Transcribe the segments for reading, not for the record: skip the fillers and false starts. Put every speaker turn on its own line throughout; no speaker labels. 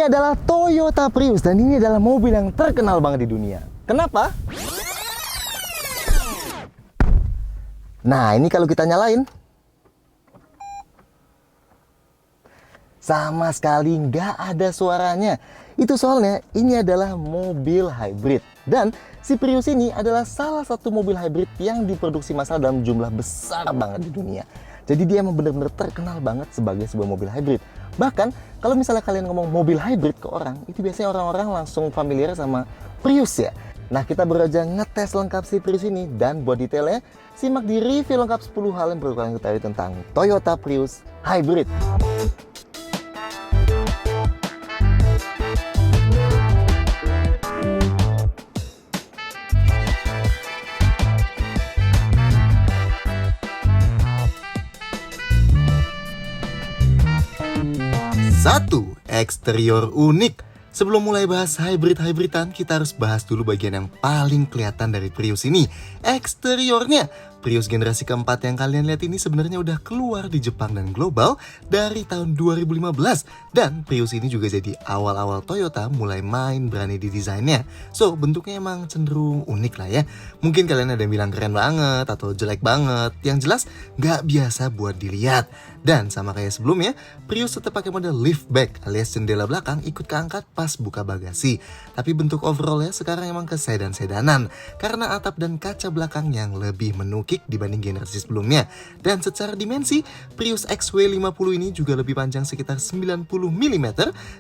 Ini adalah Toyota Prius dan ini adalah mobil yang terkenal banget di dunia. Kenapa? Nah, ini kalau kita nyalain, sama sekali nggak ada suaranya. Itu soalnya ini adalah mobil hybrid. Dan si Prius ini adalah salah satu mobil hybrid yang diproduksi massal dalam jumlah besar banget di dunia. Jadi dia emang benar-benar terkenal banget sebagai sebuah mobil hybrid. Bahkan kalau misalnya kalian ngomong mobil hybrid ke orang, itu biasanya orang-orang langsung familiar sama Prius ya. Nah, kita baru aja ngetes lengkap si Prius ini, dan buat detailnya simak di review lengkap 10 hal yang perlu kalian ketahui tentang Toyota Prius Hybrid. Satu, eksterior unik. Sebelum mulai bahas hybrid-hybridan, kita harus bahas dulu bagian yang paling kelihatan dari Prius ini, eksteriornya. Prius generasi keempat yang kalian lihat ini sebenarnya udah keluar di Jepang dan global dari tahun 2015. Dan Prius ini juga jadi awal-awal Toyota mulai main berani di desainnya. So, bentuknya emang cenderung unik lah ya. Mungkin kalian ada yang bilang keren banget atau jelek banget. Yang jelas, nggak biasa buat dilihat. Dan sama kayak sebelumnya, Prius tetap pakai model liftback alias jendela belakang ikut keangkat pas buka bagasi. Tapi bentuk overallnya sekarang emang ke sedan-sedanan karena atap dan kaca belakang yang lebih menukik dibanding generasi sebelumnya. Dan secara dimensi, Prius XW50 ini juga lebih panjang sekitar 90 mm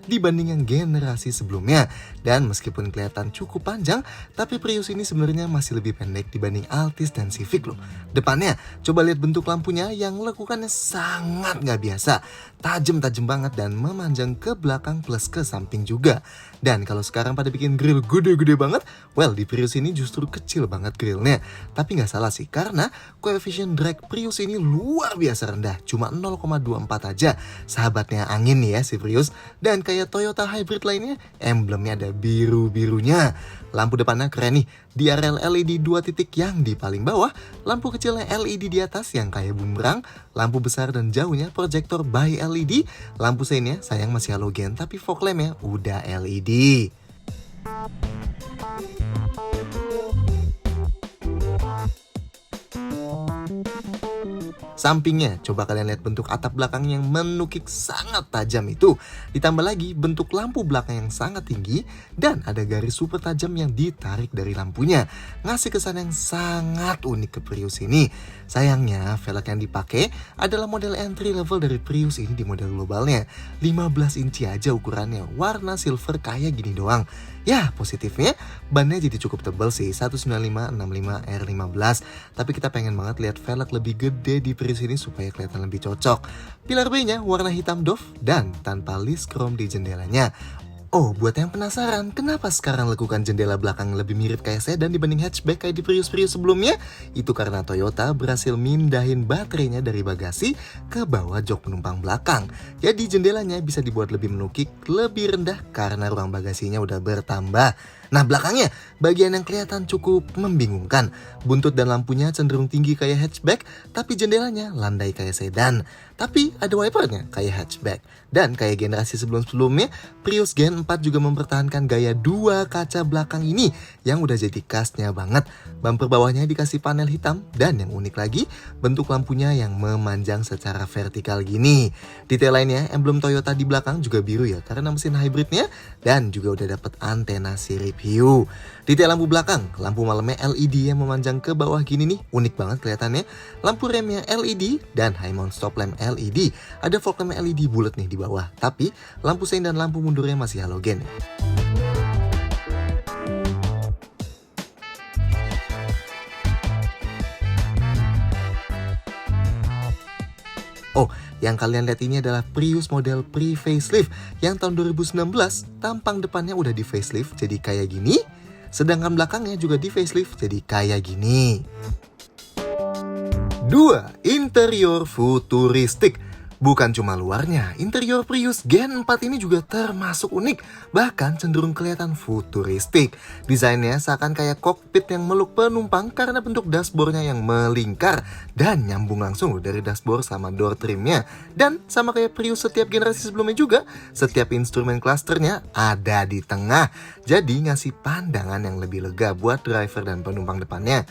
dibanding yang generasi sebelumnya. Dan meskipun kelihatan cukup panjang, tapi Prius ini sebenarnya masih lebih pendek dibanding Altis dan Civic loh. Depannya, coba lihat bentuk lampunya yang lekukannya sangat nggak biasa. Tajam-tajam banget dan memanjang ke belakang plus ke samping juga. Dan kalau sekarang pada bikin grill gede-gede banget, well di Prius ini justru kecil banget grillnya. Tapi nggak salah sih, karena koefisien drag Prius ini luar biasa rendah, cuma 0,24 aja. Sahabatnya angin nih ya si Prius. Dan kayak Toyota hybrid lainnya, emblemnya ada biru-birunya. Lampu depannya keren nih, DRL LED 2 titik yang di paling bawah, lampu kecilnya LED di atas yang kayak bumerang, lampu besar dan jauhnya proyektor by LED, lampu seinnya sayang masih halogen tapi fog lampnya udah LED. Sampingnya, coba kalian lihat bentuk atap belakang yang menukik sangat tajam itu. Ditambah lagi bentuk lampu belakang yang sangat tinggi dan ada garis super tajam yang ditarik dari lampunya. Ngasih kesan yang sangat unik ke Prius ini. Sayangnya, velg yang dipakai adalah model entry level dari Prius ini di model globalnya. 15 inci aja ukurannya, warna silver kayak gini doang. Ya, positifnya bannya jadi cukup tebal sih, 195/65 R15. Tapi kita pengen banget lihat velg lebih gede di Prius ini supaya kelihatan lebih cocok. Pilar B-nya warna hitam doff dan tanpa list chrome di jendelanya. Oh, buat yang penasaran, kenapa sekarang lekukan jendela belakang lebih mirip kayak sedan dibanding hatchback kayak di Prius-Prius sebelumnya? Itu karena Toyota berhasil mindahin baterainya dari bagasi ke bawah jok penumpang belakang. Jadi jendelanya bisa dibuat lebih menukik, lebih rendah karena ruang bagasinya udah bertambah. Nah, belakangnya, bagian yang kelihatan cukup membingungkan. Buntut dan lampunya cenderung tinggi kayak hatchback, tapi jendelanya landai kayak sedan. Tapi ada wipernya kayak hatchback. Dan kayak generasi sebelum-sebelumnya, Prius Gen 4 juga mempertahankan gaya dua kaca belakang ini yang udah jadi khasnya banget. Bumper bawahnya dikasih panel hitam dan yang unik lagi, bentuk lampunya yang memanjang secara vertikal gini. Detail lainnya, emblem Toyota di belakang juga biru ya karena mesin hybridnya dan juga udah dapet antena sirip hiu. Detail lampu belakang, lampu malamnya LED yang memanjang ke bawah gini nih, unik banget kelihatannya. Lampu remnya LED dan high mount stop lamp LED. Ada fog lamp LED bulat nih di bawah, tapi lampu sein dan lampu mundurnya masih halogen. Oh, yang kalian lihat ini adalah Prius model pre-facelift yang tahun 2019 tampang depannya udah di facelift jadi kayak gini, sedangkan belakangnya juga di facelift jadi kayak gini. 2. Interior futuristik. Bukan cuma luarnya, interior Prius Gen 4 ini juga termasuk unik, bahkan cenderung kelihatan futuristik. Desainnya seakan kayak kokpit yang meluk penumpang karena bentuk dashboardnya yang melingkar dan nyambung langsung dari dashboard sama door trimnya. Dan sama kayak Prius setiap generasi sebelumnya juga, setiap instrumen clusternya ada di tengah. Jadi ngasih pandangan yang lebih lega buat driver dan penumpang depannya.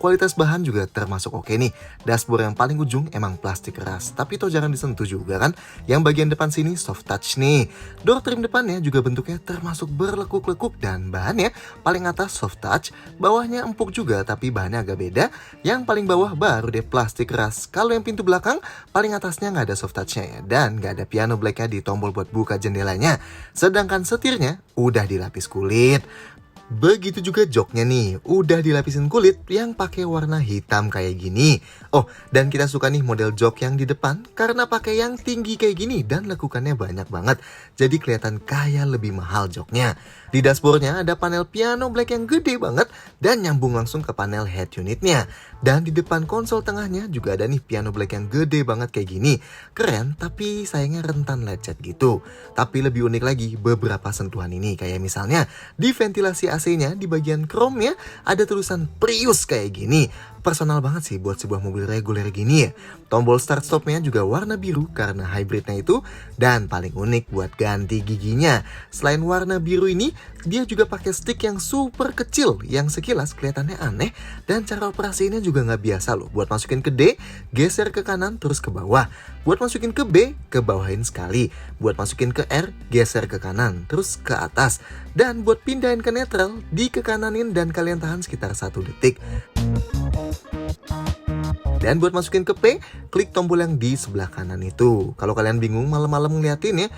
Kualitas bahan juga termasuk oke nih. Dashboard yang paling ujung emang plastik keras, tapi toh jangan disentuh juga kan. Yang bagian depan sini soft touch nih. Door trim depannya juga bentuknya termasuk berlekuk-lekuk dan bahannya paling atas soft touch, bawahnya empuk juga tapi bahannya agak beda. Yang paling bawah baru deh plastik keras. Kalau yang pintu belakang paling atasnya nggak ada soft touchnya ya, dan nggak ada piano blacknya di tombol buat buka jendelanya. Sedangkan setirnya udah dilapis kulit. Begitu juga joknya nih, udah dilapisin kulit yang pakai warna hitam kayak gini. Oh, dan kita suka nih model jok yang di depan karena pakai yang tinggi kayak gini dan lekukannya banyak banget. Jadi kelihatan kayak lebih mahal joknya. Di dashboardnya ada panel piano black yang gede banget dan nyambung langsung ke panel head unitnya. Dan di depan konsol tengahnya juga ada nih piano black yang gede banget kayak gini. Keren, tapi sayangnya rentan lecet gitu. Tapi lebih unik lagi beberapa sentuhan ini, kayak misalnya di ventilasi AC-nya di bagian chrome-nya ada tulisan Prius kayak gini. Personal banget sih buat sebuah mobil reguler gini ya. Tombol start stopnya juga warna biru karena hybridnya itu. Dan paling unik buat ganti giginya, selain warna biru ini, dia juga pakai stick yang super kecil yang sekilas kelihatannya aneh. Dan cara operasinya juga nggak biasa loh. Buat masukin ke D, geser ke kanan terus ke bawah. Buat masukin ke B, ke bawahin sekali. Buat masukin ke R, geser ke kanan terus ke atas. Dan buat pindahin ke neutral, di ke kananin dan kalian tahan sekitar 1 detik. Dan buat masukin ke P, klik tombol yang di sebelah kanan itu. Kalau kalian bingung malam-malam ngeliatin ya,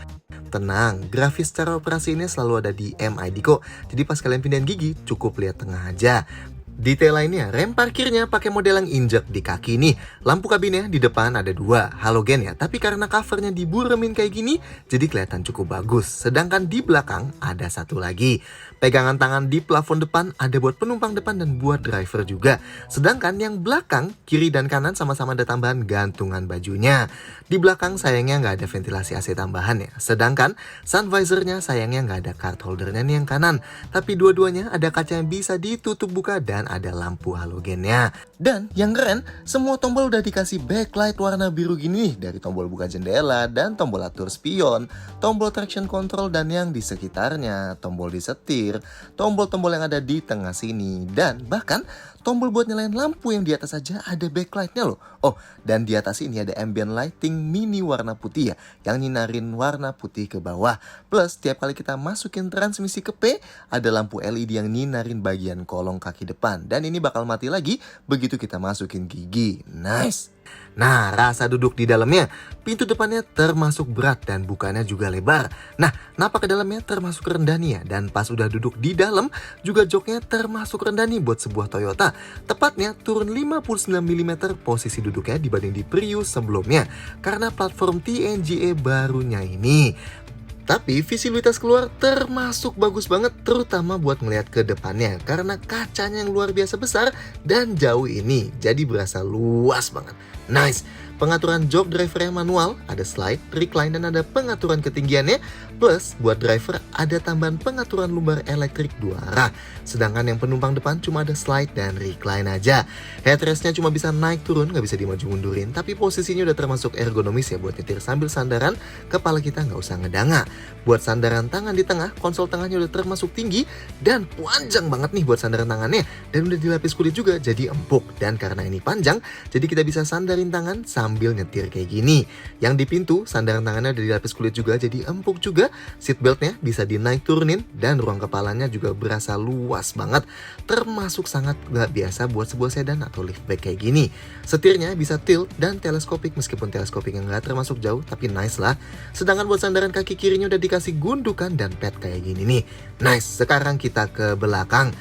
tenang, grafis cara operasi ini selalu ada di MID kok. Jadi pas kalian pindahin gigi, cukup lihat tengah aja. Detail lainnya, rem parkirnya pakai model yang injek di kaki nih. Lampu kabinnya di depan ada 2, halogen ya. Tapi karena covernya diburemin kayak gini, jadi kelihatan cukup bagus. Sedangkan di belakang ada 1 lagi. Pegangan tangan di plafon depan ada buat penumpang depan dan buat driver juga. Sedangkan yang belakang, kiri dan kanan sama-sama ada tambahan gantungan bajunya. Di belakang sayangnya nggak ada ventilasi AC tambahan ya. Sedangkan sun visornya sayangnya nggak ada card holdernya nih yang kanan. Tapi dua-duanya ada kaca yang bisa ditutup buka dan ada lampu halogennya. Dan yang keren, semua tombol udah dikasih backlight warna biru gini nih. Dari tombol buka jendela dan tombol atur spion, tombol traction control dan yang di sekitarnya, tombol di setir, tombol-tombol yang ada di tengah sini, dan bahkan tombol buat nyalain lampu yang di atas aja ada backlightnya loh. Oh, dan di atas ini ada ambient lighting mini warna putih ya, yang nyinarin warna putih ke bawah. Plus, tiap kali kita masukin transmisi ke P, ada lampu LED yang nyinarin bagian kolong kaki depan. Dan ini bakal mati lagi begitu kita masukin gigi. Nice! Nah, rasa duduk di dalamnya, pintu depannya termasuk berat dan bukanya juga lebar. Nah, napak ke dalamnya termasuk rendah nih ya. Dan pas udah duduk di dalam, juga joknya termasuk rendah nih buat sebuah Toyota. Tepatnya turun 59 mm posisi duduknya dibanding di Prius sebelumnya, karena platform TNGA barunya ini. Tapi visibilitas keluar termasuk bagus banget, terutama buat ngeliat ke depannya karena kacanya yang luar biasa besar dan jauh ini, jadi berasa luas banget. Nice. Pengaturan jok driver yang manual, ada slide, recline, dan ada pengaturan ketinggiannya. Plus, buat driver ada tambahan pengaturan lumbar elektrik 2 arah. Sedangkan yang penumpang depan cuma ada slide dan recline aja. Headrestnya cuma bisa naik turun, nggak bisa dimaju mundurin. Tapi posisinya udah termasuk ergonomis ya buat nyetir sambil sandaran, kepala kita nggak usah ngedanga. Buat sandaran tangan di tengah, konsol tengahnya udah termasuk tinggi dan panjang banget nih buat sandaran tangannya. Dan udah dilapis kulit juga, jadi empuk. Dan karena ini panjang, jadi kita bisa sandarin tangan sambil nyetir kayak gini. Yang di pintu, sandaran tangannya udah dilapis kulit juga, jadi empuk juga. Seatbeltnya bisa dinaik turunin dan ruang kepalanya juga berasa luas banget. Termasuk sangat gak biasa buat sebuah sedan atau liftback kayak gini. Setirnya bisa tilt dan teleskopik, meskipun teleskopiknya gak termasuk jauh, tapi nice lah. Sedangkan buat sandaran kaki kirinya udah dikasih gundukan dan pad kayak gini nih. Nice, sekarang kita ke belakang.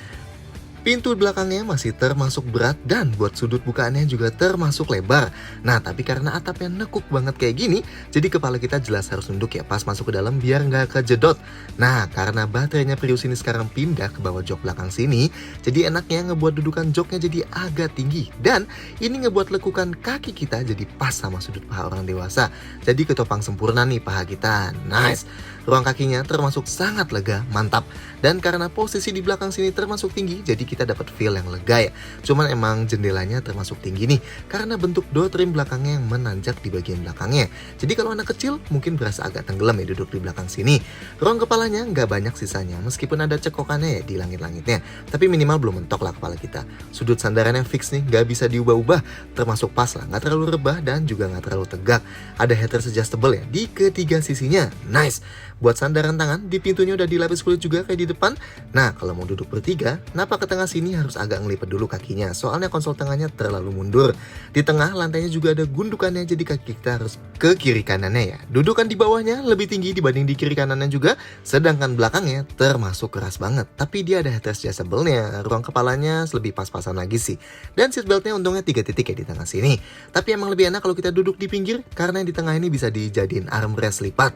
Pintu belakangnya masih termasuk berat dan buat sudut bukaannya juga termasuk lebar. Nah, tapi karena atapnya nekuk banget kayak gini, jadi kepala kita jelas harus nunduk ya pas masuk ke dalam biar nggak kejedot. Nah, karena baterainya Prius ini sekarang pindah ke bawah jok belakang sini, jadi enaknya ngebuat dudukan joknya jadi agak tinggi. Dan ini ngebuat lekukan kaki kita jadi pas sama sudut paha orang dewasa. Jadi ketopang sempurna nih paha kita. Nice. Ruang kakinya termasuk sangat lega, mantap. Dan karena posisi di belakang sini termasuk tinggi, jadi kita dapat feel yang lega ya. Cuman emang jendelanya termasuk tinggi nih, karena bentuk door trim belakangnya yang menanjak di bagian belakangnya. Jadi kalau anak kecil mungkin berasa agak tenggelam ya duduk di belakang sini. Ruang kepalanya nggak banyak sisanya, meskipun ada cekokannya ya di langit-langitnya. Tapi minimal belum mentok lah kepala kita. Sudut sandarannya fix nih, nggak bisa diubah-ubah. Termasuk pas lah, nggak terlalu rebah dan juga nggak terlalu tegak. Ada headrest adjustable ya di ketiga sisinya. Nice. Buat sandaran tangan, di pintunya udah dilapis kulit juga kayak di depan. Nah, kalau mau duduk bertiga, napak ke tengah sini harus agak ngelipet dulu kakinya. Soalnya konsol tengahnya terlalu mundur. Di tengah, lantainya juga ada gundukannya, jadi kaki kita harus ke kiri kanannya ya. Dudukan di bawahnya lebih tinggi dibanding di kiri kanannya juga. Sedangkan belakangnya termasuk keras banget. Tapi dia ada headrest adjustable-nya. Ruang kepalanya lebih pas-pasan lagi sih. Dan seatbelt-nya untungnya 3 titik ya di tengah sini. Tapi emang lebih enak kalau kita duduk di pinggir, karena yang di tengah ini bisa dijadiin armrest lipat.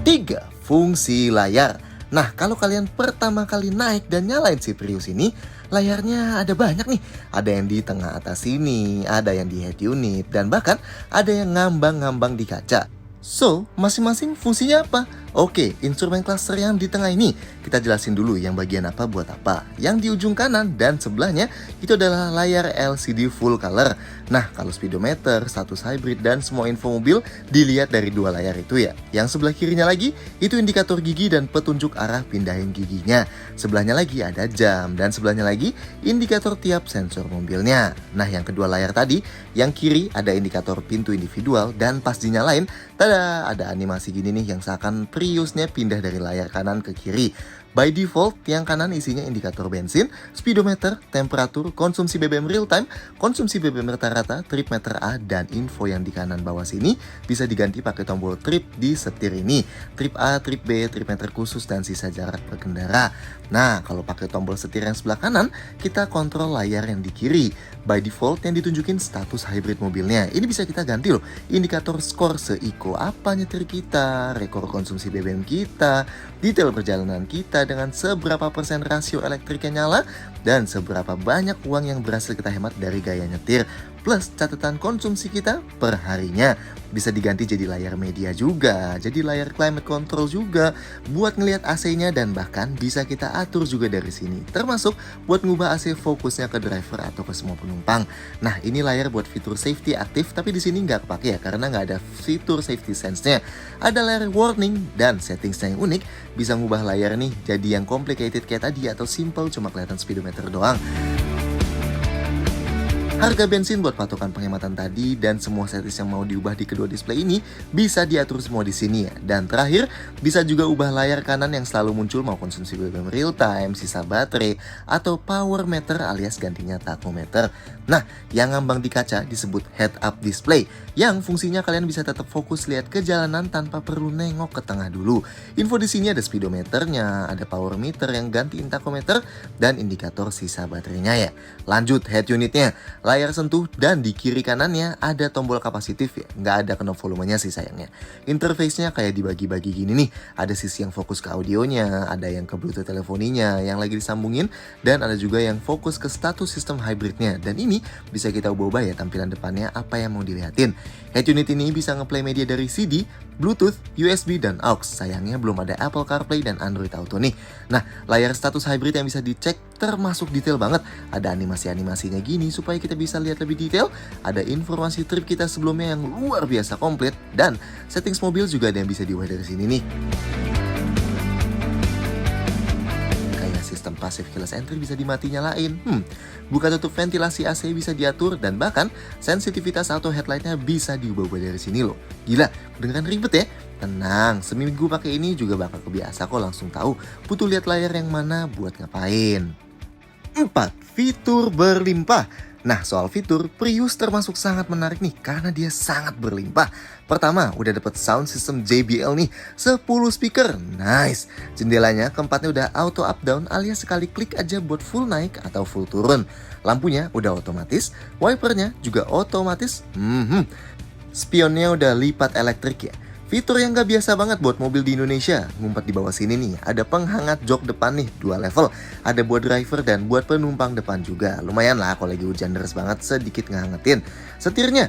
3. Fungsi layar. Nah, kalau kalian pertama kali naik dan nyalain si Prius ini, layarnya ada banyak nih. Ada yang di tengah atas sini, ada yang di head unit, dan bahkan ada yang ngambang-ngambang di kaca. So, masing-masing fungsinya apa? Oke, instrumen cluster yang di tengah ini kita jelasin dulu yang bagian apa buat apa. Yang di ujung kanan dan sebelahnya itu adalah layar LCD full color. Nah, kalau speedometer, status hybrid, dan semua info mobil dilihat dari dua layar itu ya. Yang sebelah kirinya lagi itu indikator gigi dan petunjuk arah pindahin giginya. Sebelahnya lagi ada jam dan sebelahnya lagi indikator tiap sensor mobilnya. Nah, yang kedua layar tadi, yang kiri ada indikator pintu individual dan pas dinyalain, tada, ada animasi gini nih yang seakan Priusnya pindah dari layar kanan ke kiri. By default, yang kanan isinya indikator bensin, speedometer, temperatur, konsumsi BBM real time, konsumsi BBM rata-rata, trip meter A, dan info yang di kanan bawah sini bisa diganti pakai tombol trip di setir ini. Trip A, trip B, trip meter khusus, dan sisa jarak berkendara. Nah, kalau pakai tombol setir yang sebelah kanan, kita kontrol layar yang di kiri. By default, yang ditunjukin status hybrid mobilnya. Ini bisa kita ganti loh. Indikator skor se-eco apa nyetir kita, rekor konsumsi BBM kita, detail perjalanan kita dengan seberapa persen rasio elektriknya nyala, dan seberapa banyak uang yang berhasil kita hemat dari gaya nyetir, plus catatan konsumsi kita per harinya. Bisa diganti jadi layar media juga, jadi layar climate control juga, buat ngelihat AC-nya, dan bahkan bisa kita atur juga dari sini, termasuk buat ngubah AC fokusnya ke driver atau ke semua penumpang. Nah, ini layar buat fitur safety aktif, tapi di sini nggak kepake ya, karena nggak ada fitur safety sense-nya. Ada layar warning dan settingsnya yang unik, bisa ngubah layar nih jadi yang complicated kayak tadi atau simple cuma kelihatan speedometer doang. Harga bensin buat patokan penghematan tadi dan semua settings yang mau diubah di kedua display ini bisa diatur semua di sini ya. Dan terakhir, bisa juga ubah layar kanan yang selalu muncul mau konsumsi BBM real time, sisa baterai, atau power meter alias gantinya tachometer. Nah, yang ngambang di kaca disebut head-up display, yang fungsinya kalian bisa tetap fokus lihat ke jalanan tanpa perlu nengok ke tengah dulu. Info di sini ada speedometernya, ada power meter yang gantiin tachometer, dan indikator sisa baterainya ya. Lanjut head unitnya. Layar sentuh dan di kiri kanannya ada tombol kapasitif ya, nggak ada knob volumenya sih sayangnya. Interface-nya kayak dibagi-bagi gini nih, ada sisi yang fokus ke audionya, ada yang ke bluetooth telefoninya yang lagi disambungin, dan ada juga yang fokus ke status sistem hybridnya. Dan ini bisa kita ubah-ubah ya tampilan depannya apa yang mau dilihatin. Head unit ini bisa ngeplay media dari CD, Bluetooth, USB, dan aux. Sayangnya belum ada Apple CarPlay dan Android Auto nih. Nah, layar status hybrid yang bisa dicek termasuk detail banget. Ada animasi-animasinya gini supaya kita bisa lihat lebih detail. Ada informasi trip kita sebelumnya yang luar biasa komplit. Dan settings mobil juga ada yang bisa diubah dari sini nih. Kayak sistem passive keyless entry bisa dimati nyalain. Buka tutup ventilasi AC bisa diatur, dan bahkan sensitivitas auto headlightnya bisa diubah-ubah dari sini loh. Gila, kedengeran ribet ya? Tenang, seminggu pakai ini juga bakal kebiasa kok, langsung tahu butuh lihat layar yang mana buat ngapain. 4. Fitur berlimpah. Nah, soal fitur, Prius termasuk sangat menarik nih karena dia sangat berlimpah. Pertama, udah dapet sound system JBL nih, 10 speaker, nice. Jendelanya keempatnya udah auto up down alias sekali klik aja buat full naik atau full turun. Lampunya udah otomatis, wipernya juga otomatis. Spionnya udah lipat elektrik ya. Fitur yang gak biasa banget buat mobil di Indonesia. Ngumpet di bawah sini nih, ada penghangat jok depan nih, 2 level. Ada buat driver dan buat penumpang depan juga. Lumayan lah kalau lagi hujan deras banget, sedikit ngehangetin. Setirnya,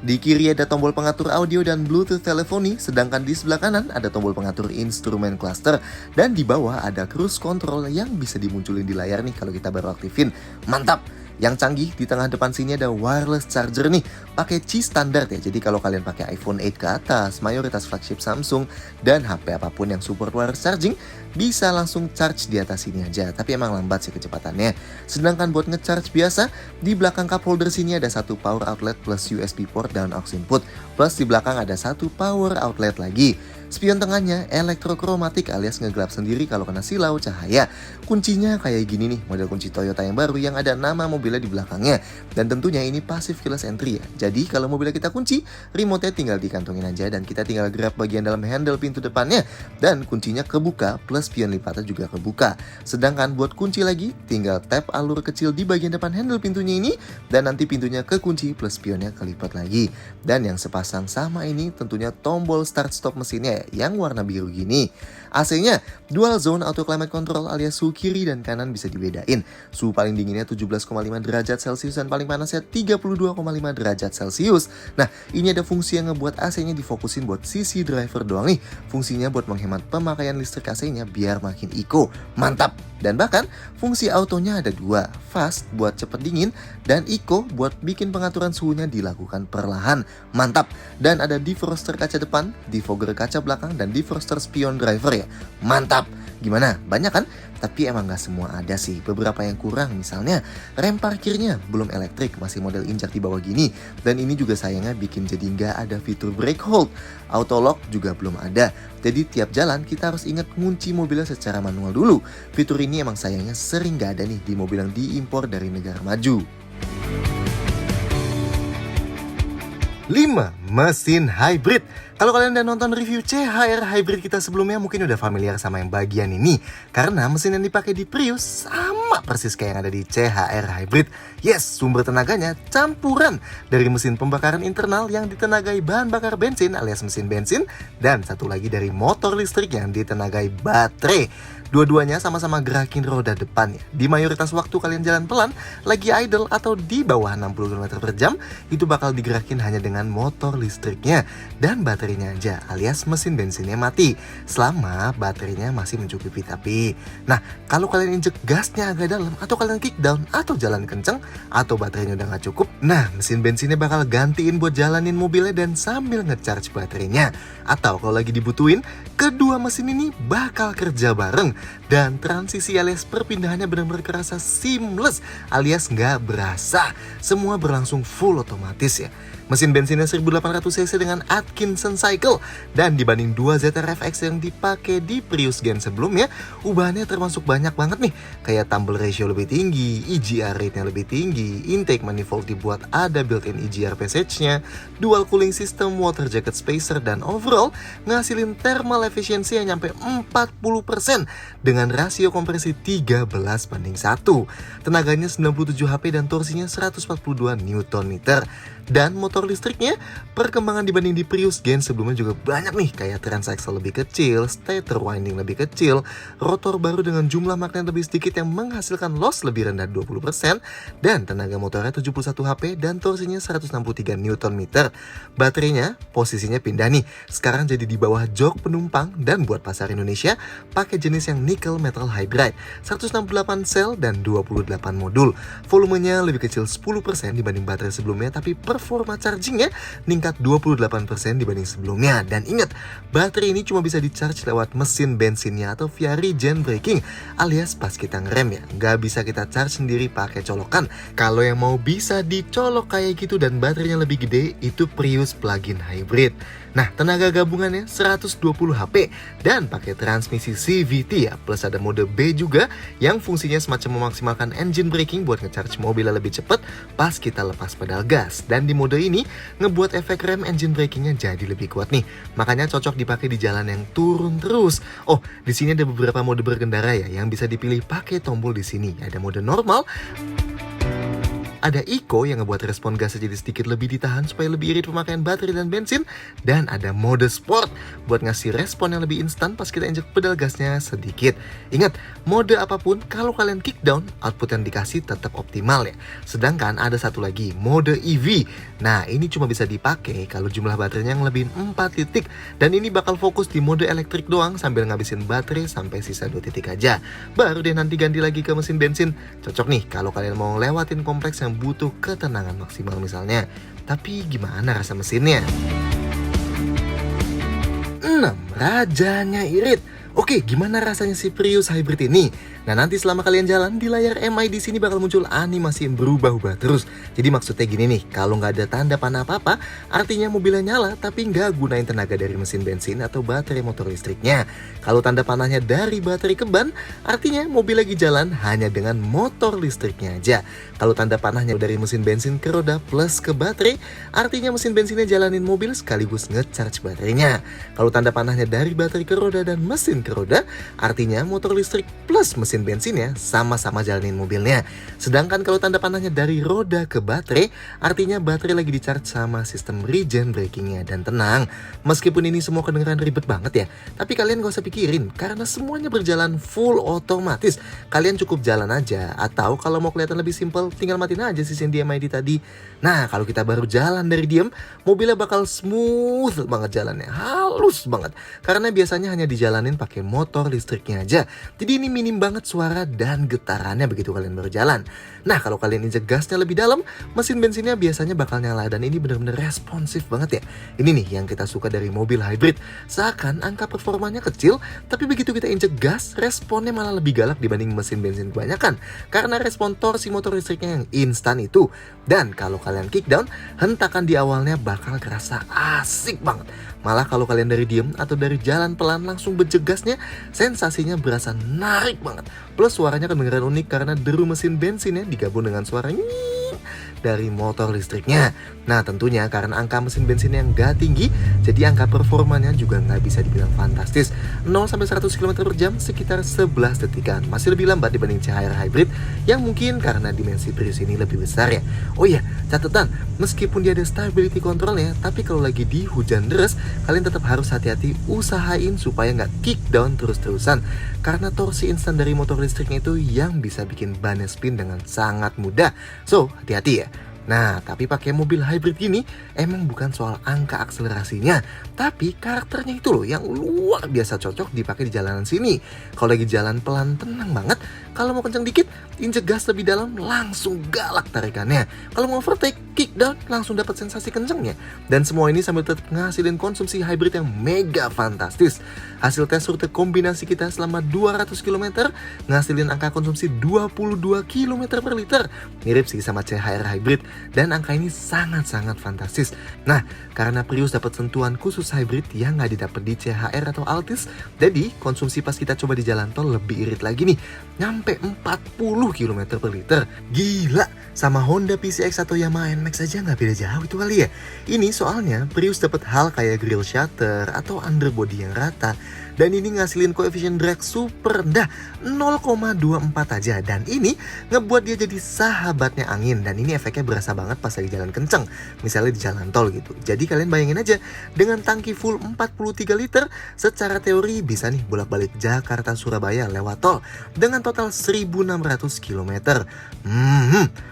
di kiri ada tombol pengatur audio dan Bluetooth teleponi, sedangkan di sebelah kanan ada tombol pengatur instrumen cluster. Dan di bawah ada cruise control yang bisa dimunculin di layar nih kalau kita baru aktifin. Mantap! Yang canggih di tengah depan sini ada wireless charger nih, pakai Qi standar ya. Jadi kalau kalian pakai iPhone 8 ke atas, mayoritas flagship Samsung dan HP apapun yang support wireless charging bisa langsung charge di atas sini aja. Tapi emang lambat sih kecepatannya. Sedangkan buat ngecharge biasa, di belakang cup holder sini ada satu power outlet plus USB port dan aux input. Plus di belakang ada satu power outlet lagi. Spion tengahnya elektrokromatik alias ngegelap sendiri kalau kena silau cahaya. Kuncinya kayak gini nih, model kunci Toyota yang baru yang ada nama mobilnya di belakangnya. Dan tentunya ini passive keyless entry ya. Jadi kalau mobilnya kita kunci, remote-nya tinggal dikantongin aja dan kita tinggal grab bagian dalam handle pintu depannya. Dan kuncinya kebuka plus spion lipatnya juga kebuka. Sedangkan buat kunci lagi, tinggal tap alur kecil di bagian depan handle pintunya ini dan nanti pintunya kekunci plus spionnya kelipat lagi. Dan yang sepasang sama ini tentunya tombol start stop mesinnya yang warna biru gini. AC-nya dual zone auto climate control alias suhu kiri dan kanan bisa dibedain. Suhu paling dinginnya 17,5 derajat Celcius dan paling panasnya 32,5 derajat Celcius. Nah, ini ada fungsi yang ngebuat AC-nya difokusin buat sisi driver doang nih. Fungsinya buat menghemat pemakaian listrik AC-nya biar makin eco. Mantap! Dan bahkan fungsi autonya ada 2, fast buat cepet dingin dan eco buat bikin pengaturan suhunya dilakukan perlahan. Mantap! Dan ada defroster kaca depan, defogger kaca belakang dan defroster spion driver ya. Mantap! Gimana? Banyak kan? Tapi emang gak semua ada sih. Beberapa yang kurang, misalnya rem parkirnya belum elektrik, masih model injak di bawah gini. Dan ini juga sayangnya bikin jadi gak ada fitur brake hold. Auto lock juga belum ada. Jadi tiap jalan kita harus ingat ngunci mobilnya secara manual dulu. Fitur ini emang sayangnya sering gak ada nih di mobil yang diimpor dari negara maju. 5. Mesin hybrid. Kalau kalian udah nonton review CHR hybrid kita sebelumnya mungkin udah familiar sama yang bagian ini. Karena mesin yang dipakai di Prius sama persis kayak yang ada di CHR hybrid. Yes, sumber tenaganya campuran dari mesin pembakaran internal yang ditenagai bahan bakar bensin alias mesin bensin. Dan satu lagi dari motor listrik yang ditenagai baterai. Dua-duanya sama-sama gerakin roda depannya. Di mayoritas waktu kalian jalan pelan, lagi idle atau di bawah 60 km per jam, itu bakal digerakin hanya dengan motor listriknya dan baterainya aja, alias mesin bensinnya mati selama baterainya masih mencukupi. Tapi, nah kalau kalian injek gasnya agak dalam atau kalian kick down atau jalan kenceng atau baterainya udah gak cukup, nah mesin bensinnya bakal gantiin buat jalanin mobilnya dan sambil ngecharge baterainya. Atau kalau lagi dibutuhin, kedua mesin ini bakal kerja bareng dan transisi alias perpindahannya benar-benar kerasa seamless alias nggak berasa. Semua berlangsung full otomatis ya. Mesin bensinnya 1800cc dengan Atkinson cycle dan dibanding 2 ZR-FX yang dipakai di Prius Gen sebelumnya, ubahannya termasuk banyak banget nih. Kayak tumble ratio lebih tinggi, EGR rate-nya lebih tinggi, intake manifold dibuat ada built-in EGR passage-nya, dual cooling system, water jacket spacer, dan overall ngasilin thermal efficiency yang nyampe 40% dengan rasio kompresi 13:1. Tenaganya 97 HP dan torsinya 142 Nm. Dan motor listriknya, perkembangan dibanding di Prius Gen sebelumnya juga banyak nih. Kayak transaxle lebih kecil, stator winding lebih kecil, rotor baru dengan jumlah magnet lebih sedikit yang menghasilkan loss lebih rendah 20%, dan tenaga motornya 71 HP dan torsinya 163 Nm. Baterainya, posisinya pindah nih. Sekarang jadi di bawah jok penumpang dan buat pasar Indonesia, pakai jenis yang nickel metal hydride, 168 sel dan 28 modul. Volumenya lebih kecil 10% dibanding baterai sebelumnya, tapi performa chargingnya ningkat 28% dibanding sebelumnya. Dan ingat, baterai ini cuma bisa di-charge lewat mesin bensinnya atau via regen braking alias pas kita ngerem ya. Nggak bisa kita charge sendiri pakai colokan. Kalau yang mau bisa dicolok kayak gitu dan baterainya lebih gede, itu Prius plug-in hybrid. Nah, tenaga gabungannya 120 HP dan pakai transmisi CVT ya, plus ada mode B juga yang fungsinya semacam memaksimalkan engine braking buat ngecharge mobilnya lebih cepat pas kita lepas pedal gas. Dan di mode ini ngebuat efek rem engine brakingnya jadi lebih kuat nih. Makanya cocok dipakai di jalan yang turun terus. Oh, di sini ada beberapa mode berkendara ya yang bisa dipilih pakai tombol di sini. Ada mode normal, ada Eco yang ngebuat respon gasnya jadi sedikit lebih ditahan supaya lebih irit pemakaian baterai dan bensin. Dan ada mode Sport buat ngasih respon yang lebih instan pas kita injek pedal gasnya sedikit. Ingat, mode apapun kalau kalian kick down, output yang dikasih tetap optimal ya. Sedangkan ada satu lagi, mode EV. Nah, ini cuma bisa dipakai kalau jumlah baterainya yang lebih 4 titik. Dan ini bakal fokus di mode elektrik doang sambil ngabisin baterai sampai sisa 2 titik aja. Baru deh nanti ganti lagi ke mesin bensin. Cocok nih kalau kalian mau lewatin kompleks yang butuh ketenangan maksimal misalnya. Tapi gimana rasa mesinnya? 6. Rajanya irit. Oke, gimana rasanya si Prius Hybrid ini? Nah, nanti selama kalian jalan, di layar MI di sini bakal muncul animasi yang berubah-ubah terus. Jadi maksudnya gini nih, kalau nggak ada tanda panah apa-apa, artinya mobilnya nyala tapi nggak gunain tenaga dari mesin bensin atau baterai motor listriknya. Kalau tanda panahnya dari baterai ke ban, artinya mobil lagi jalan hanya dengan motor listriknya aja. Kalau tanda panahnya dari mesin bensin ke roda plus ke baterai, artinya mesin bensinnya jalanin mobil sekaligus nge-charge baterainya. Kalau tanda panahnya dari baterai ke roda dan mesin ke roda, artinya motor listrik plus mesin bensinnya sama-sama jalanin mobilnya. Sedangkan kalau tanda panahnya dari roda ke baterai, artinya baterai lagi di-charge sama sistem regen brakingnya. Dan tenang, meskipun ini semua kedengeran ribet banget ya, tapi kalian gak usah pikirin karena semuanya berjalan full otomatis. Kalian cukup jalan aja, atau kalau mau kelihatan lebih simpel, tinggal matiin aja sistem DMID tadi. Nah, kalau kita baru jalan dari diem, mobilnya bakal smooth banget jalannya, halus banget. Karena biasanya hanya dijalanin pakai motor listriknya aja. Jadi ini minim banget suara dan getarannya begitu kalian berjalan. Nah, kalau kalian injek gasnya lebih dalam, mesin bensinnya biasanya bakal nyala dan ini benar-benar responsif banget ya. Ini nih yang kita suka dari mobil hybrid. Seakan angka performanya kecil, tapi begitu kita injek gas, responnya malah lebih galak dibanding mesin bensin kebanyakan. Karena respon torsi motor listriknya yang instan itu. Dan kalau kalian kick down, hentakan di awalnya bakal kerasa asik banget. Malah kalau kalian dari diem atau dari jalan pelan langsung bejek gasnya, sensasinya berasa narik banget. Plus suaranya kedengeran unik karena deru mesin bensinnya digabung dengan suara dari motor listriknya. Nah, tentunya karena angka mesin bensinnya yang gak tinggi, jadi angka performanya juga gak bisa dibilang fantastis. 0-100 km per jam sekitar 11 detikan. Masih lebih lambat dibanding CHR Hybrid yang mungkin karena dimensi Prius ini lebih besar ya. Oh iya, catatan, meskipun dia ada stability controlnya, tapi kalau lagi di hujan deras, kalian tetap harus hati-hati, usahain supaya gak kick down terus-terusan. Karena torsi instan dari motor listriknya itu yang bisa bikin bannya spin dengan sangat mudah. So, hati-hati ya. Nah, tapi pakai mobil hybrid gini emang bukan soal angka akselerasinya, tapi karakternya itu loh yang luar biasa cocok dipakai di jalanan sini. Kalau lagi jalan pelan tenang banget, kalau mau kencang dikit, injek gas lebih dalam langsung galak tarikannya. Kalau mau overtake, kick down langsung dapat sensasi kencangnya. Dan semua ini sambil tetap ngasilin konsumsi hybrid yang mega fantastis. Hasil tes rute kombinasi kita selama 200 km ngasilin angka konsumsi 22 km per liter. Mirip sih sama CHR hybrid. Dan angka ini sangat-sangat fantastis. Nah, karena Prius dapat sentuhan khusus hybrid yang nggak didapat di CHR atau Altis, jadi konsumsi pas kita coba di jalan tol lebih irit lagi nih, nyampe 40 km per liter. Gila, sama Honda PCX atau Yamaha NMAX aja nggak beda jauh itu kali ya. Ini soalnya Prius dapat hal kayak grill shutter atau underbody yang rata. Dan ini ngasilin koefisien drag super rendah 0,24 aja. Dan ini ngebuat dia jadi sahabatnya angin. Dan ini efeknya berasa banget pas lagi jalan kenceng, misalnya di jalan tol gitu. Jadi kalian bayangin aja, dengan tangki full 43 liter, secara teori bisa nih bolak-balik Jakarta-Surabaya lewat tol dengan total 1.600 km.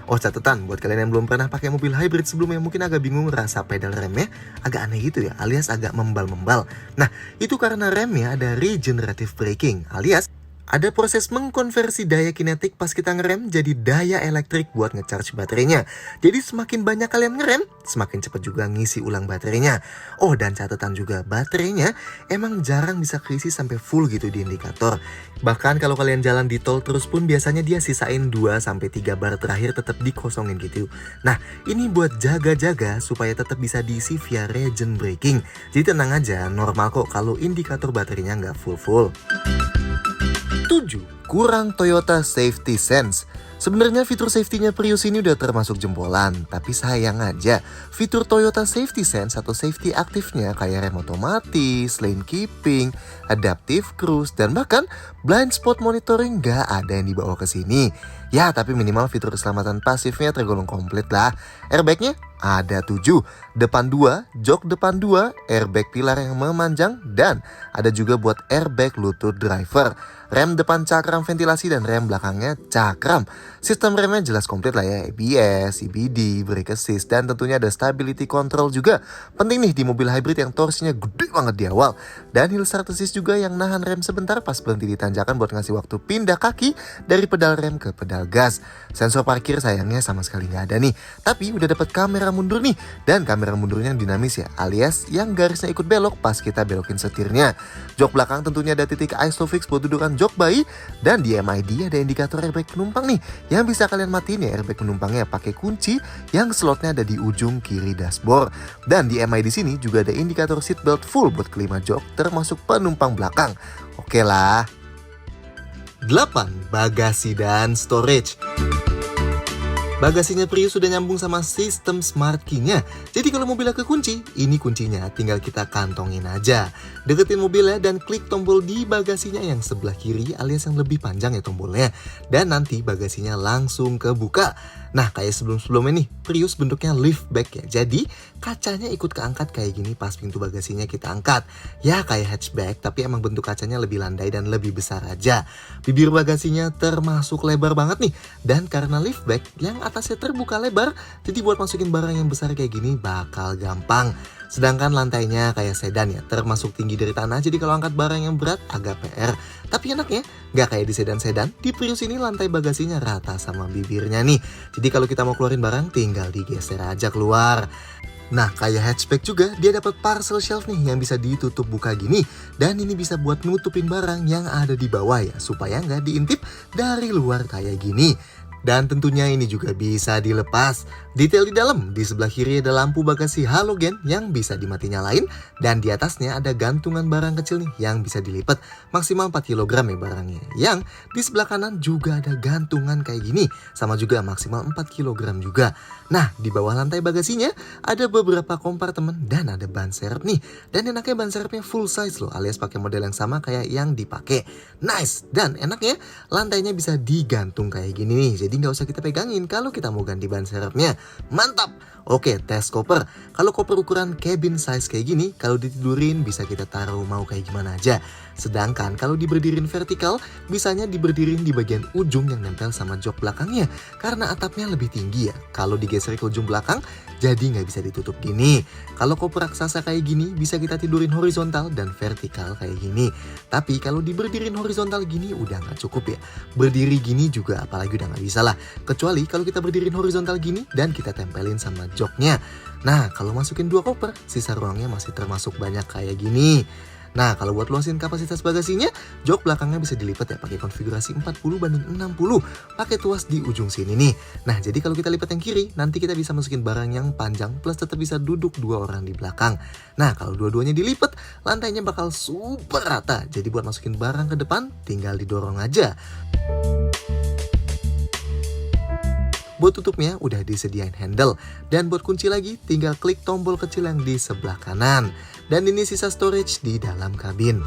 Oh, catatan buat kalian yang belum pernah pakai mobil hybrid sebelumnya, mungkin agak bingung rasa pedal remnya agak aneh gitu ya, alias agak membal-membal. Nah, itu karena remnya ada regenerative braking, alias Ada proses mengkonversi daya kinetik pas kita ngerem jadi daya elektrik buat ngecharge baterainya. Jadi semakin banyak kalian ngerem, semakin cepat juga ngisi ulang baterainya. Oh, dan catatan juga, baterainya emang jarang bisa keisi sampai full gitu di indikator. Bahkan kalau kalian jalan di tol terus pun biasanya dia sisain 2-3 bar terakhir tetap dikosongin gitu. Nah, ini buat jaga-jaga supaya tetap bisa diisi via regen braking. Jadi tenang aja, normal kok kalau indikator baterainya nggak full-full. 7. Kurang Toyota Safety Sense. Sebenarnya fitur safety-nya Prius ini udah termasuk jempolan, tapi sayang aja fitur Toyota Safety Sense atau safety aktifnya kayak rem otomatis, lane keeping, adaptive cruise, dan bahkan blind spot monitoring gak ada yang dibawa ke sini. Ya, tapi minimal fitur keselamatan pasifnya tergolong komplit lah. Airbagnya ada 7, depan 2, jok depan 2, airbag pilar yang memanjang, dan ada juga buat airbag lutut driver. Rem depan cakram ventilasi dan rem belakangnya cakram. Sistem remnya jelas komplit lah ya, ABS, CBD, brake assist, dan tentunya ada stability control juga. Penting nih di mobil hybrid yang torsinya gede banget di awal. Dan hill start assist juga yang nahan rem sebentar pas berhenti di tanjakan buat ngasih waktu pindah kaki dari pedal rem ke pedal gas. Sensor parkir sayangnya sama sekali nggak ada nih. Tapi udah dapat kamera mundur nih, dan kamera mundurnya yang dinamis ya, alias yang garisnya ikut belok pas kita belokin setirnya. Jok belakang tentunya ada titik ISOFIX buat dudukan jok bayi, dan di MID ada indikator airbag penumpang nih yang bisa kalian matiin ya airbag penumpangnya pakai kunci yang slotnya ada di ujung kiri dashboard. Dan di MID sini juga ada indikator seatbelt full buat kelima jok termasuk penumpang belakang. Oke lah. 8. Bagasi dan storage. Bagasinya Prius sudah nyambung sama sistem smart key-nya. Jadi kalau mobilnya kekunci, ini kuncinya tinggal kita kantongin aja. Deketin mobilnya dan klik tombol di bagasinya yang sebelah kiri alias yang lebih panjang ya tombolnya. Dan nanti bagasinya langsung kebuka. Nah, kayak sebelum-sebelumnya nih, Prius bentuknya liftback ya. Jadi, kacanya ikut keangkat kayak gini pas pintu bagasinya kita angkat. Ya, kayak hatchback, tapi emang bentuk kacanya lebih landai dan lebih besar aja. Bibir bagasinya termasuk lebar banget nih. Dan karena liftback, yang atasnya terbuka lebar, jadi buat masukin barang yang besar kayak gini bakal gampang. Sedangkan lantainya kayak sedan ya, termasuk tinggi dari tanah, jadi kalau angkat barang yang berat agak PR. Tapi enaknya, nggak kayak di sedan-sedan, di Prius ini lantai bagasinya rata sama bibirnya nih. Jadi kalau kita mau keluarin barang, tinggal digeser aja keluar. Nah, kayak hatchback juga, dia dapat parcel shelf nih yang bisa ditutup buka gini. Dan ini bisa buat nutupin barang yang ada di bawah ya, supaya nggak diintip dari luar kayak gini. Dan tentunya ini juga bisa dilepas. Detail di dalam, di sebelah kiri ada lampu bagasi halogen yang bisa dimati nyalain. Dan di atasnya ada gantungan barang kecil nih yang bisa dilipat. Maksimal 4 kg ya barangnya. Yang di sebelah kanan juga ada gantungan kayak gini. Sama juga maksimal 4 kg juga. Nah, di bawah lantai bagasinya ada beberapa kompartemen dan ada ban serep nih. Dan enaknya ban serepnya full size loh, alias pakai model yang sama kayak yang dipakai. Nice! Dan enaknya lantainya bisa digantung kayak gini nih. Jadi nggak usah kita pegangin kalau kita mau ganti ban serepnya. Mantap! Oke, tes koper. Kalau koper ukuran cabin size kayak gini, kalau ditidurin bisa kita taruh mau kayak gimana aja. Sedangkan kalau diberdirin vertikal, bisanya diberdirin di bagian ujung yang nempel sama jok belakangnya. Karena atapnya lebih tinggi ya. Kalau digeser ke ujung belakang, jadi nggak bisa ditutup gini. Kalau koper raksasa kayak gini, bisa kita tidurin horizontal dan vertikal kayak gini. Tapi kalau diberdirin horizontal gini, udah nggak cukup ya. Berdiri gini juga apalagi udah nggak bisa lah. Kecuali kalau kita berdiriin horizontal gini dan kita tempelin sama joknya. Nah, kalau masukin 2 koper, sisa ruangnya masih termasuk banyak kayak gini. Nah, kalau buat luasin kapasitas bagasinya, jok belakangnya bisa dilipat ya pakai konfigurasi 40/60, pakai tuas di ujung sini nih. Nah, jadi kalau kita lipat yang kiri, nanti kita bisa masukin barang yang panjang plus tetap bisa duduk 2 orang di belakang. Nah, kalau dua-duanya dilipat, lantainya bakal super rata. Jadi buat masukin barang ke depan, tinggal didorong aja. Buat tutupnya udah disediain handle. Dan buat kunci lagi tinggal klik tombol kecil yang di sebelah kanan. Dan ini sisa storage di dalam kabin.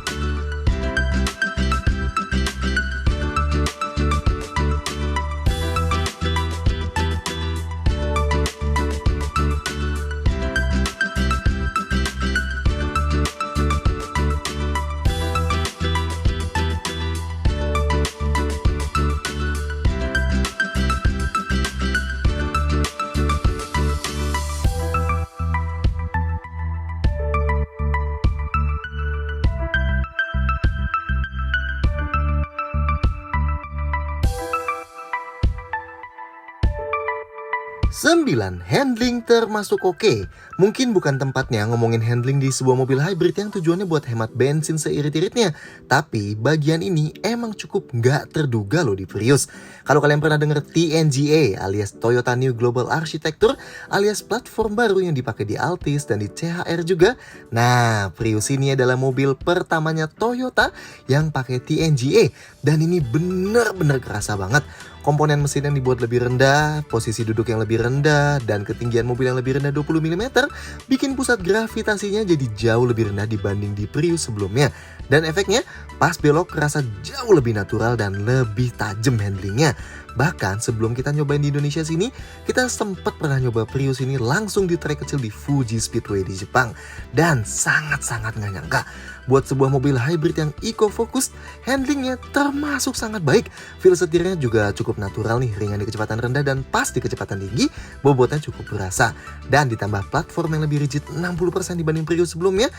9. Handling termasuk oke. Mungkin bukan tempatnya ngomongin handling di sebuah mobil hybrid yang tujuannya buat hemat bensin seirit-iritnya. Tapi bagian ini emang cukup nggak terduga loh di Prius. Kalau kalian pernah denger TNGA alias Toyota New Global Architecture alias platform baru yang dipakai di Altis dan di CHR juga. Nah, Prius ini adalah mobil pertamanya Toyota yang pakai TNGA. Dan ini bener-bener kerasa banget. Komponen mesin yang dibuat lebih rendah, posisi duduk yang lebih rendah, dan ketinggian mobil yang lebih rendah 20 mm bikin pusat gravitasinya jadi jauh lebih rendah dibanding di Prius sebelumnya. Dan efeknya pas belok kerasa jauh lebih natural dan lebih tajam handlingnya. Bahkan sebelum kita nyobain di Indonesia sini, kita sempat pernah nyoba Prius ini langsung di trek kecil di Fuji Speedway di Jepang. Dan sangat-sangat gak nyangka, buat sebuah mobil hybrid yang eco-focused, handlingnya termasuk sangat baik. Feel setirnya juga cukup natural nih, ringan di kecepatan rendah dan pas di kecepatan tinggi, bobotnya cukup berasa. Dan ditambah platform yang lebih rigid 60% dibanding Prius sebelumnya,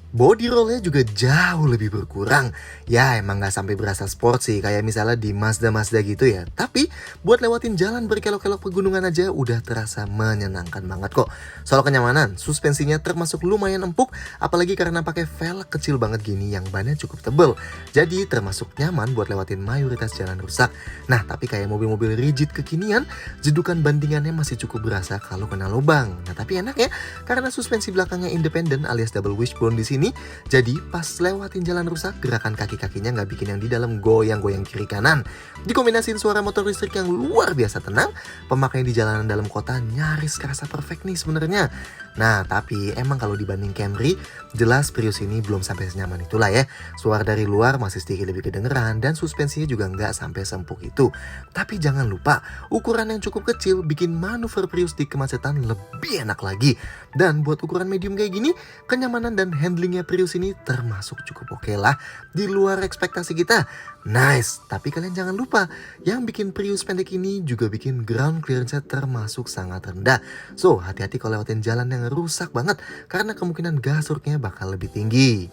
body rollnya juga jauh lebih berkurang. Ya emang gak sampai berasa sport sih, kayak misalnya di Mazda gitu ya. Tapi buat lewatin jalan berkelok-kelok pegunungan aja udah terasa menyenangkan banget kok. Soal kenyamanan, suspensinya termasuk lumayan empuk, apalagi karena pakai velg kecil banget gini yang bannya cukup tebel. Jadi termasuk nyaman buat lewatin mayoritas jalan rusak. Nah tapi kayak mobil-mobil rigid kekinian, jedukan bandingannya masih cukup berasa kalau kena lubang. Nah tapi enak ya, karena suspensi belakangnya independen alias double wishbone di sini. Jadi pas lewatin jalan rusak, gerakan kaki-kakinya nggak bikin yang di dalam goyang-goyang kiri kanan. Dikombinasiin suara motor listrik yang luar biasa tenang, pemakaian di jalanan dalam kota nyaris kerasa perfect nih sebenarnya. Nah tapi emang kalau dibanding Camry, jelas Prius ini belum sampai senyaman itulah ya. Suara dari luar masih sedikit lebih kedengeran dan suspensinya juga nggak sampai sempuk itu. Tapi jangan lupa, ukuran yang cukup kecil bikin manuver Prius di kemacetan lebih enak lagi. Dan buat ukuran medium kayak gini, kenyamanan dan handlingnya Prius ini termasuk cukup oke lah, di luar ekspektasi kita. Nice, tapi kalian jangan lupa, yang bikin Prius pendek ini juga bikin ground clearance-nya termasuk sangat rendah. So, hati-hati kalau lewatin jalan yang rusak banget, karena kemungkinan gasruknya bakal lebih tinggi.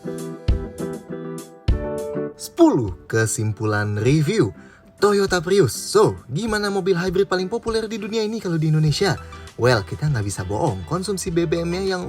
10. Kesimpulan review Toyota Prius. So, gimana mobil hybrid paling populer di dunia ini kalau di Indonesia? Well, kita nggak bisa bohong, konsumsi BBM-nya yang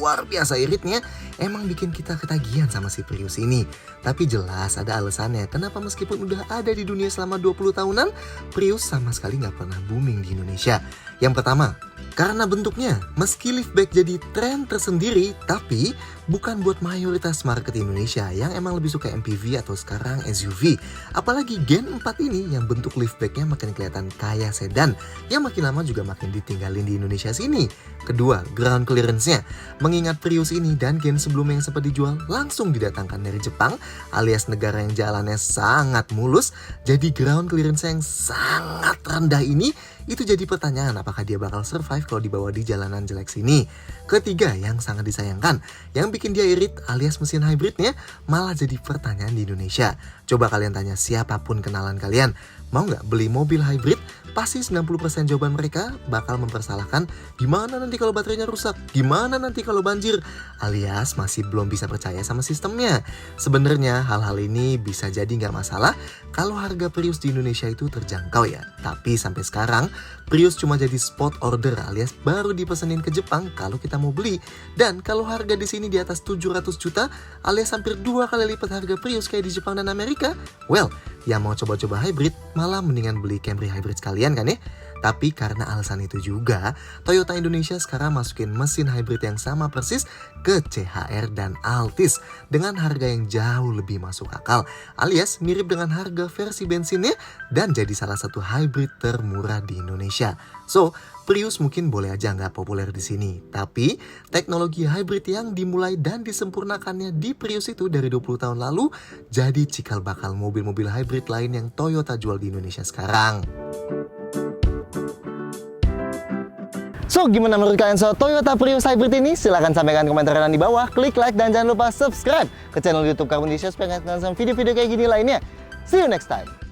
luar biasa iritnya emang bikin kita ketagihan sama si Prius ini. Tapi jelas ada alasannya kenapa meskipun udah ada di dunia selama 20 tahunan, Prius sama sekali nggak pernah booming di Indonesia. Yang pertama, karena bentuknya, meski liftback jadi tren tersendiri, tapi bukan buat mayoritas market Indonesia yang emang lebih suka MPV atau sekarang SUV. Apalagi Gen 4 ini yang bentuk liftbacknya makin kelihatan kayak sedan, yang makin lama juga makin ditinggalin di Indonesia sini. Kedua, ground clearance-nya. Mengingat Prius ini dan Gen sebelumnya yang sempat dijual langsung didatangkan dari Jepang, alias negara yang jalannya sangat mulus, jadi ground clearance yang sangat rendah ini, itu jadi pertanyaan apakah dia bakal survive kalau dibawa di jalanan jelek sini. Ketiga, yang sangat disayangkan, yang bikin dia irit alias mesin hybridnya malah jadi pertanyaan di Indonesia. Coba kalian tanya siapapun kenalan kalian, mau nggak beli mobil hybrid? Pasti 90% jawaban mereka bakal mempersalahkan gimana nanti kalau baterainya rusak, gimana nanti kalau banjir, alias masih belum bisa percaya sama sistemnya. Sebenarnya hal-hal ini bisa jadi nggak masalah kalau harga Prius di Indonesia itu terjangkau ya. Tapi sampai sekarang Prius cuma jadi spot order alias baru dipesenin ke Jepang kalau kita mau beli. Dan kalau harga di sini di atas 700 juta alias hampir 2 kali lipat harga Prius kayak di Jepang dan Amerika, well, yang mau coba-coba hybrid malah mendingan beli Camry hybrid sekalian kan ya. Tapi karena alasan itu juga, Toyota Indonesia sekarang masukin mesin hybrid yang sama persis ke CHR dan Altis dengan harga yang jauh lebih masuk akal, alias mirip dengan harga versi bensinnya dan jadi salah satu hybrid termurah di Indonesia. So, Prius mungkin boleh aja nggak populer di sini, tapi teknologi hybrid yang dimulai dan disempurnakannya di Prius itu dari 20 tahun lalu jadi cikal bakal mobil-mobil hybrid lain yang Toyota jual di Indonesia sekarang. So, gimana menurut kalian soal Toyota Prius Hybrid ini? Silahkan sampaikan komentar kalian di bawah, klik like, dan jangan lupa subscribe ke channel YouTube Carbon Dishes supaya nggak ketinggalan video-video kayak gini lainnya. See you next time!